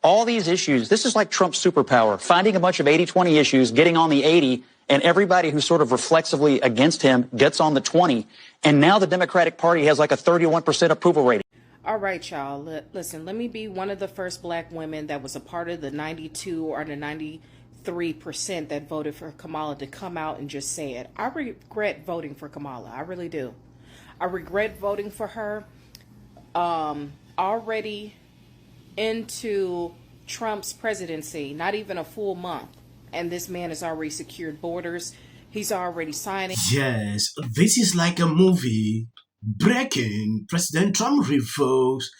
All these issues, this is like Trump's superpower, finding a bunch of 80-20 issues, getting on the 80, and everybody who's sort of reflexively against him gets on the 20. And now the Democratic Party has like a 31% approval rating. All right, y'all. Listen, let me be one of the first black women that was a part of the 92 or the 93% that voted for Kamala to come out and just say it. I regret voting for Kamala. I really do. I regret voting for her. Already into Trump's presidency, not even a full month, and this man has already secured borders. He's already signing. Yes, this is like a movie. Breaking: President Trump revokes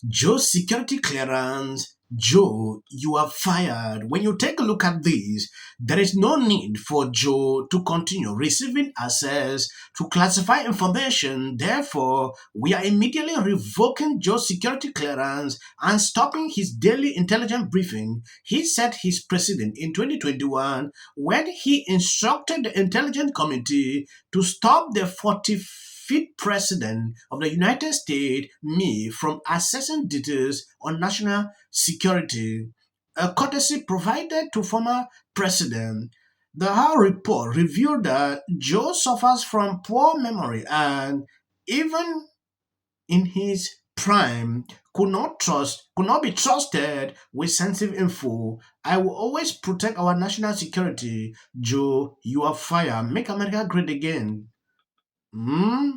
Joe's security clearance. Joe, you are fired. When you take a look at this, there is no need for Joe to continue receiving access to classified information. Therefore, we are immediately revoking Joe's security clearance and stopping his daily intelligence briefing. He said his precedent in 2021 when he instructed the intelligence committee to stop the 45th president of the United States, me, from accessing details on national security, a courtesy provided to former president. The House report revealed that Joe suffers from poor memory and even in his prime could not be trusted with sensitive info. I will always protect our national security. Joe, you are fired. Make America great again. Hmm?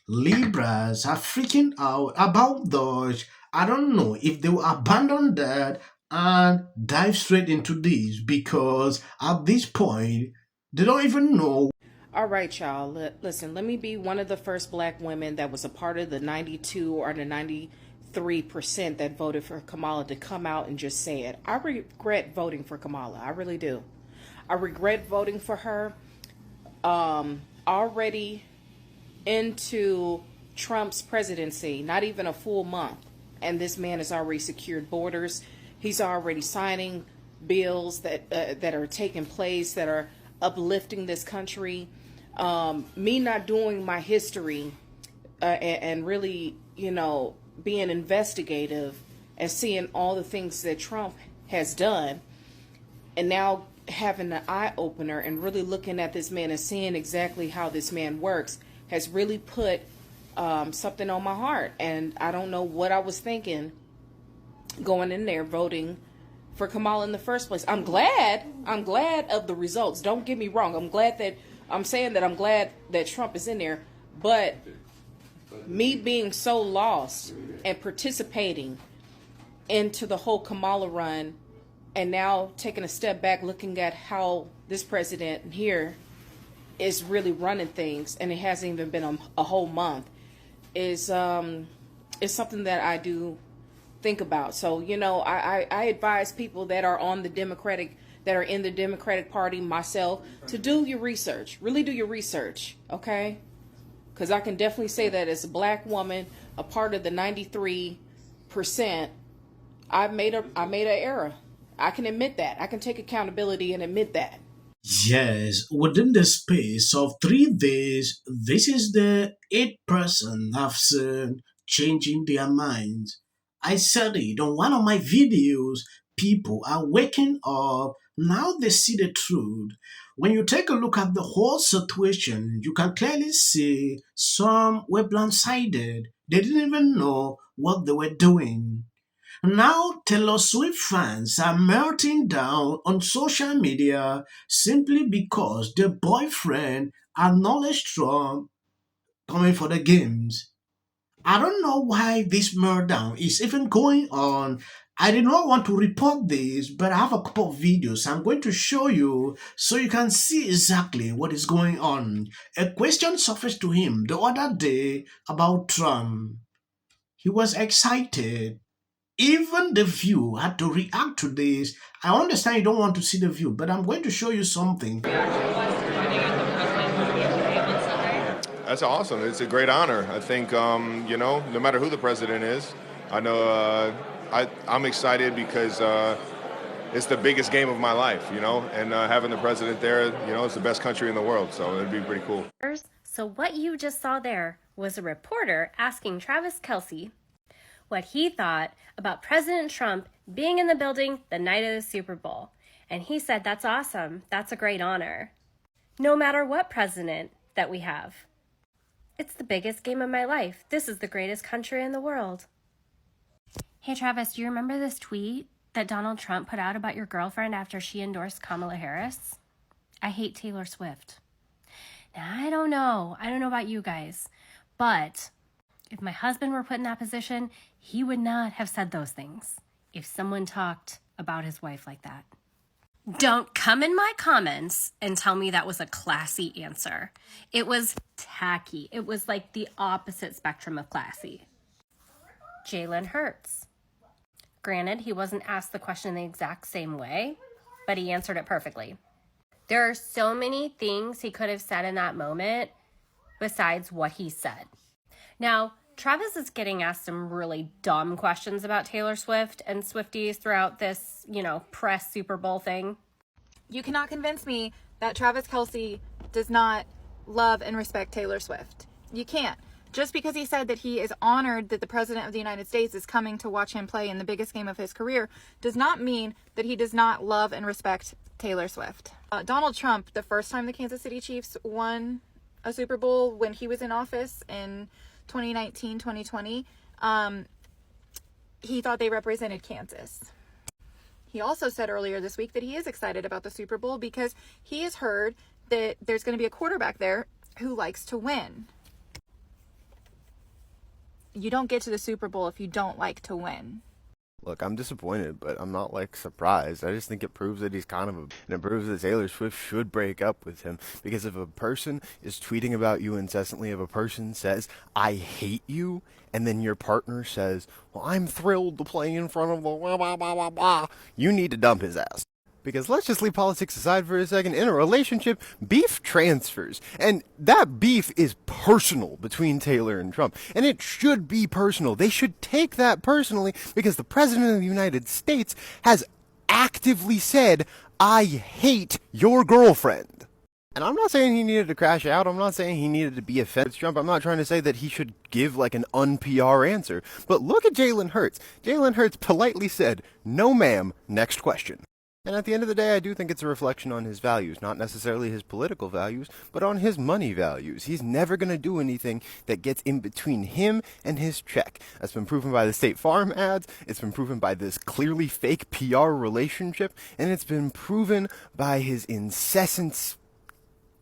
Libras are freaking out about Dodge. I don't know if they will abandon that and dive straight into this because at this point they don't even know. All right, y'all. Listen, let me be one of the first black women that was a part of the 92 or the 93% that voted for Kamala to come out and just say it. I regret voting for Kamala. I really do. I regret voting for her. Already into Trump's presidency, not even a full month, and this man has already secured borders. He's already signing bills that are taking place that are uplifting this country. Me not doing my history and really, being investigative and seeing all the things that Trump has done, and now having an eye opener and really looking at this man and seeing exactly how this man works has really put something on my heart. And I don't know what I was thinking going in there voting for Kamala in the first place. I'm glad of the results. Don't get me wrong. I'm glad that Trump is in there, but me being so lost and participating into the whole Kamala run, and now taking a step back, looking at how this president here is really running things, and it hasn't even been a whole month, is something that I do think about. So, I advise people that are in the Democratic Party, myself, to do your research. Really do your research, okay? Because I can definitely say that as a black woman, a part of the 93%, I made an error. I can admit that. I can take accountability and admit that. Yes, within the space of 3 days, this is the 8th person I've seen changing their minds. I said it on one of my videos. People are waking up. Now they see the truth. When you take a look at the whole situation, you can clearly see some were blindsided. They didn't even know what they were doing. Now, Taylor Swift fans are melting down on social media simply because their boyfriend acknowledged Trump coming for the games. I don't know why this meltdown is even going on. I did not want to report this, but I have a couple of videos I'm going to show you so you can see exactly what is going on. A question surfaced to him the other day about Trump. He was excited. Even the view had to react to this. I understand you don't want to see the view, but I'm going to show you something. That's awesome. It's a great honor. I think, no matter who the president is, I know I'm excited because it's the biggest game of my life, and having the president there, it's the best country in the world. So it'd be pretty cool. So what you just saw there was a reporter asking Travis Kelce what he thought about President Trump being in the building the night of the Super Bowl. And he said, that's awesome. That's a great honor. No matter what president that we have. It's the biggest game of my life. This is the greatest country in the world. Hey, Travis, do you remember this tweet that Donald Trump put out about your girlfriend after she endorsed Kamala Harris? I hate Taylor Swift. Now, I don't know about you guys, but if my husband were put in that position, he would not have said those things if someone talked about his wife like that. Don't come in my comments and tell me that was a classy answer. It was tacky. It was like the opposite spectrum of classy. Jalen Hurts. Granted, he wasn't asked the question the exact same way, but he answered it perfectly. There are so many things he could have said in that moment besides what he said. Now, Travis is getting asked some really dumb questions about Taylor Swift and Swifties throughout this, press Super Bowl thing. You cannot convince me that Travis Kelce does not love and respect Taylor Swift. You can't. Just because he said that he is honored that the President of the United States is coming to watch him play in the biggest game of his career does not mean that he does not love and respect Taylor Swift. Donald Trump, the first time the Kansas City Chiefs won a Super Bowl when he was in office in 2019, 2020, he thought they represented Kansas. He also said earlier this week that he is excited about the Super Bowl because he has heard that there's going to be a quarterback there who likes to win. You don't get to the Super Bowl if you don't like to win. Look, I'm disappointed, but I'm not, surprised. I just think it proves that he's and it proves that Taylor Swift should break up with him. Because if a person is tweeting about you incessantly, if a person says, I hate you, and then your partner says, well, I'm thrilled to play in front of the blah, blah, blah, blah, blah, you need to dump his ass. Because let's just leave politics aside for a second. In a relationship, beef transfers. And that beef is personal between Taylor and Trump. And it should be personal. They should take that personally because the President of the United States has actively said, I hate your girlfriend. And I'm not saying he needed to crash out. I'm not saying he needed to be offended with Trump. I'm not trying to say that he should give an un-PR answer. But look at Jalen Hurts. Jalen Hurts politely said, no ma'am, next question. And at the end of the day, I do think it's a reflection on his values, not necessarily his political values, but on his money values. He's never going to do anything that gets in between him and his check. That's been proven by the State Farm ads, it's been proven by this clearly fake PR relationship, and it's been proven by his incessant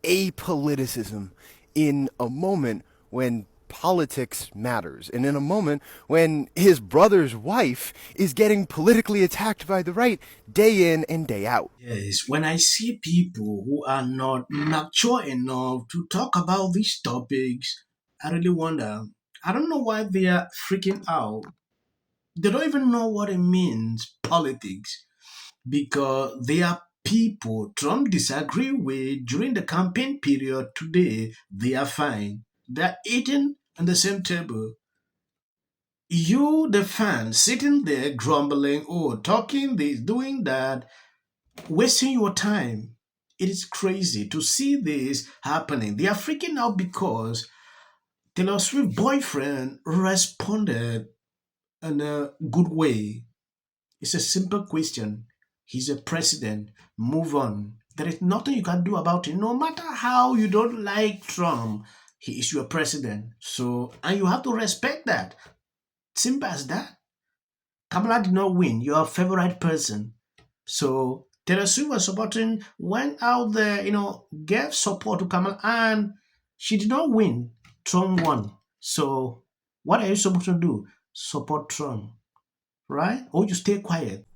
apoliticism in a moment when politics matters, and in a moment when his brother's wife is getting politically attacked by the right day in and day out. Yes, when I see people who are not mature enough to talk about these topics, I really wonder. I don't know why they are freaking out. They don't even know what it means, politics, because they are people Trump disagree with during the campaign period. Today, they are fine. They're eating on the same table. You, the fan, sitting there grumbling, talking this, doing that, wasting your time. It is crazy to see this happening. They are freaking out because Taylor Swift's boyfriend responded in a good way. It's a simple question. He's a president. Move on. There is nothing you can do about it. No matter how you don't like Trump, he is your president. So, and you have to respect that. Simple as that. Kamala did not win. You're a favorite person. So, Taylor Swift was supporting, went out there, gave support to Kamala, and she did not win. Trump won. So, what are you supposed to do? Support Trump, right? Or you stay quiet?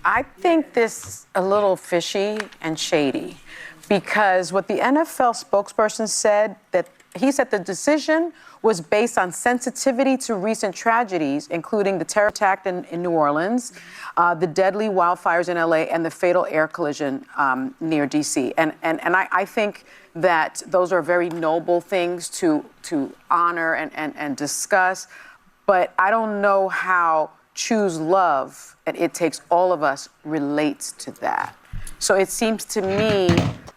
I think this is a little fishy and shady because what the NFL spokesperson said, that he said the decision was based on sensitivity to recent tragedies, including the terror attack in New Orleans, the deadly wildfires in LA, and the fatal air collision near DC. And I think that those are very noble things to honor and discuss, but I don't know how choose love, and it takes all of us, relates to that. So it seems to me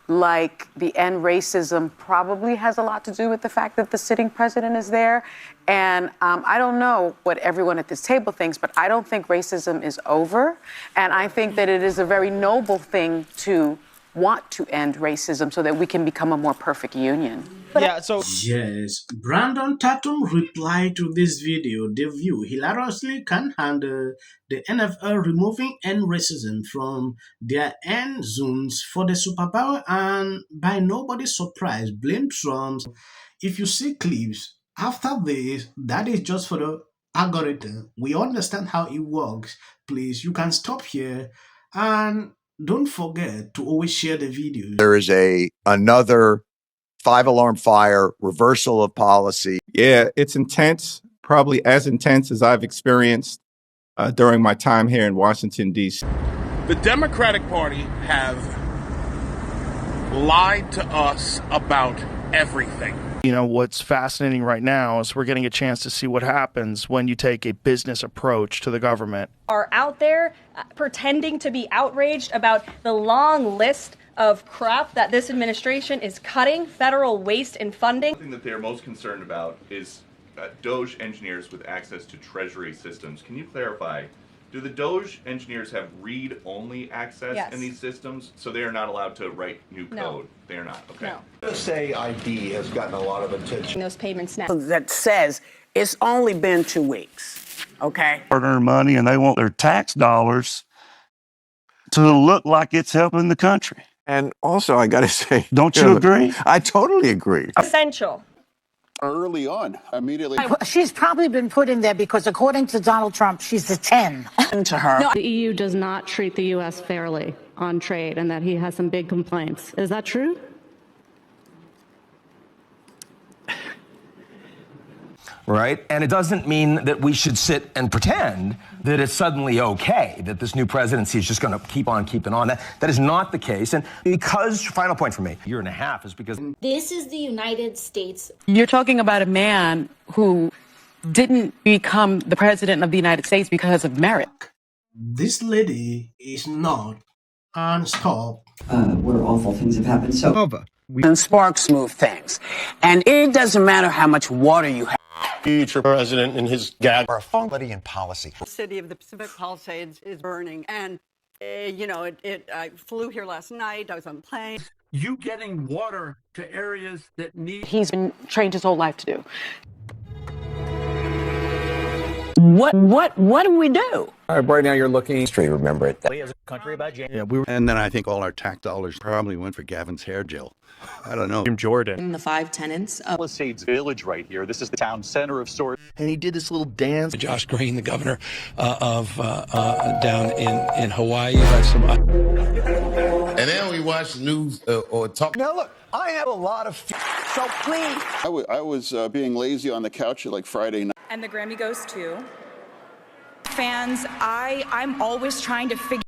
like the end racism probably has a lot to do with the fact that the sitting president is there. And I don't know what everyone at this table thinks, but I don't think racism is over. And I think that it is a very noble thing to want to end racism so that we can become a more perfect union. Yes, Brandon Tatum replied to this video. The View hilariously can handle the NFL removing end racism from their end zones for the Super Bowl, and by nobody's surprise, blame Trump. If you see clips after this, that is just for the algorithm. We understand how it works. Please, you can stop here and don't forget to always share the videos. There is another 5-alarm fire, reversal of policy. Yeah, it's intense, probably as intense as I've experienced during my time here in Washington, D.C. The Democratic Party have lied to us about everything. You know, what's fascinating right now is we're getting a chance to see what happens when you take a business approach to the government. Are out there pretending to be outraged about the long list of crap that this administration is cutting, federal waste and funding. The thing that they're most concerned about is Doge engineers with access to Treasury systems. Can you clarify, do the Doge engineers have read-only access in these systems, so they are not allowed to write new code? No. They are not, okay. No. USA ID has gotten a lot of attention. Those payments now. That says it's only been 2 weeks, okay? Earn money and they want their tax dollars to look like it's helping the country. And also, I got to say, don't you agree? I totally agree. Essential. Early on, immediately. She's probably been put in there because, according to Donald Trump, she's a 10 to her. The EU does not treat the U.S. fairly on trade and that he has some big complaints. Is that true? Right? And it doesn't mean that we should sit and pretend that it's suddenly okay, that this new presidency is just going to keep on keeping on. That is not the case. And because, final point for me, 1.5 years is because... This is the United States. You're talking about a man who didn't become the president of the United States because of merit. This lady is not unstopped. Where awful things have happened. So, and sparks move things. And it doesn't matter how much water you have. Future president and his gag are somebody in policy. The city of the Pacific Palisades is burning, and I flew here last night. I was on a plane. You getting water to areas that need. He's been trained his whole life to do. What do we do? Right now, you're looking straight. Remember it. As a country about January. Yeah, and then I think all our tax dollars probably went for Gavin's hair gel. I don't know. Jordan. In the 5 tenants of Palisades Village right here. This is the town center of sorts. And he did this little dance. Josh Green, the governor of down in Hawaii. And then we watch news or talk. Now look, I have a lot of. So please. I was being lazy on the couch at like Friday night. And the Grammy goes to fans. I'm always trying to figure